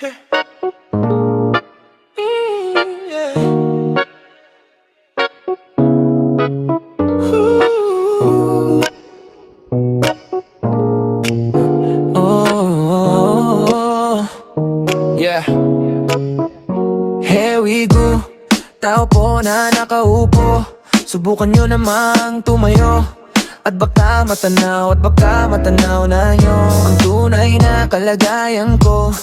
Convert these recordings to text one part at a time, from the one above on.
Oh, yeah. Here we go. Tao po na nakaupo, subukan nyo namang tumayo. At baka matanaw na nyo ang tunay na kalagayan ko.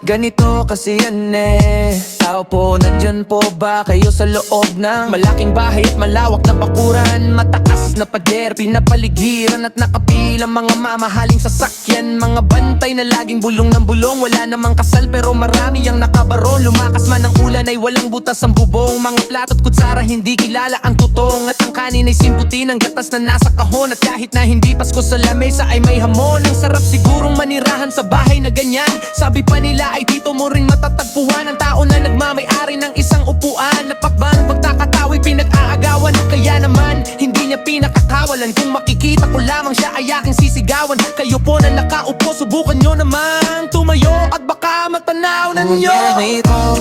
Ganito kasi yan eh. Tao po, nandyan po ba kayo sa loob ng malaking bahay at malawak na bakuran? Mataas na pader, pinapaligiran at nakapilang mga mamahaling sasakyan. Mga bantay na laging bulong ng bulong, wala namang kasal pero marami ang nakabaro. Lumakas man ang ulan ay walang butas ang bubong. Mga plato at kutsara hindi kilala ang tutong. At ang kanin ay simputi ng gatas na nasa kahon. At kahit na hindi Pasko sa lamesa ay may hamon. Ang sarap sigurong manirahan sa bahay na ganyan. Sabi pa nila ay dito mo rin matatagpuan ang tao na nagmamay-ari ng isang upuan. Napakbang pagkakatao'y pinag-aagawan, kaya naman hindi niya pinakakawalan. Kung makikita ko lamang siya ay aking sisigawan. Kayo po na nakaupo, subukan nyo namang tumayo at baka matanaw na ninyo. Ito,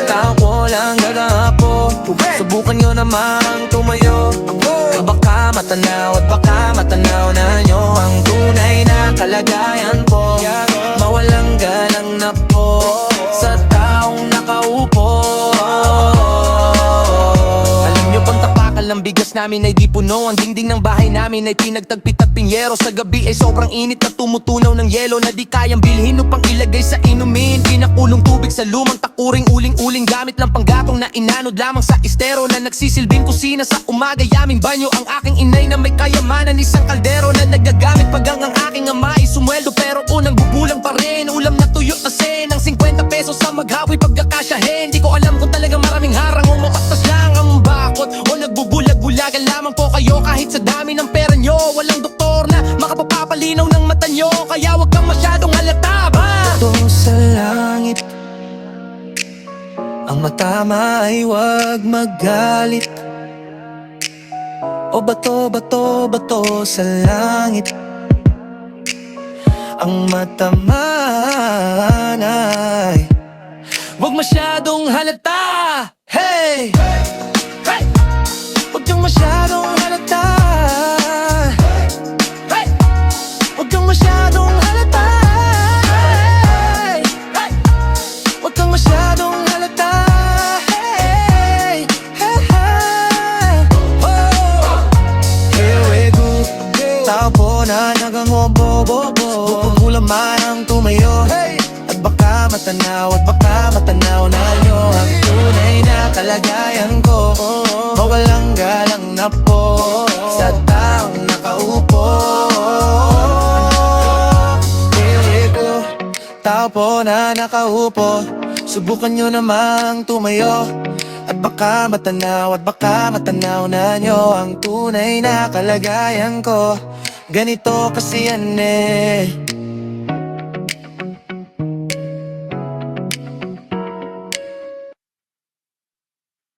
tao ko lang gagapo, subukan nyo namang tumayo at baka matanaw na nyo ang tunay na kalagayan po. Mawalang galang na po sa taong nakaupo. Alam nyo bang tapakan ng bigas namin ay di puno? Ang dingding ng bahay namin ay pinagtagpit at pinyero. Sa gabi ay sobrang init na tumutunaw ng yelo na di kayang bilhin upang ilagay sa inumin. Pinakulong tubig sa lumang takuring uling-uling, gamit lang panggatong na inanod lamang sa estero na nagsisilbing kusina sa umaga. Yaming banyo ang aking inay na may kayamanan, isang kaldero na nagagamit pag ang aking ama ay sumweldo. Pero unang bubulang pa rin, ulam na tuyo na sen ang 50 pesos sa maghawi pagkakasyahin. Di ko alam kung talagang maraming harang o mapatas lang ang bakot o nagbubulag-bulagan lamang po kayo. Kahit sa dami ng pera nyo, walang doktor na makapapapalinaw ng mata nyo. Kaya wag kang masyadong halata ba? Ito sa langit, ang matama ay wag magalit. O bato sa langit, ang mataman ay wag masyadong halata. Hey! Hey! Wag kang masyadong halata. Hey! Wag kang masyadong halata. Hey! Hey! Wag kang masyadong halata. Hey! Hey! Hey! Oh! Here we go. Tao po na nagangobo-bobo, pupulaman ang tumayo. At baka matanaw na nyo ang tunay na kalagayan ko. Mawalang galang na po sa taong nakaupo. Ko, tao po na nakaupo, subukan nyo namang tumayo. At baka matanaw na nyo ang tunay na kalagayan ko. Ganito kasi yan eh.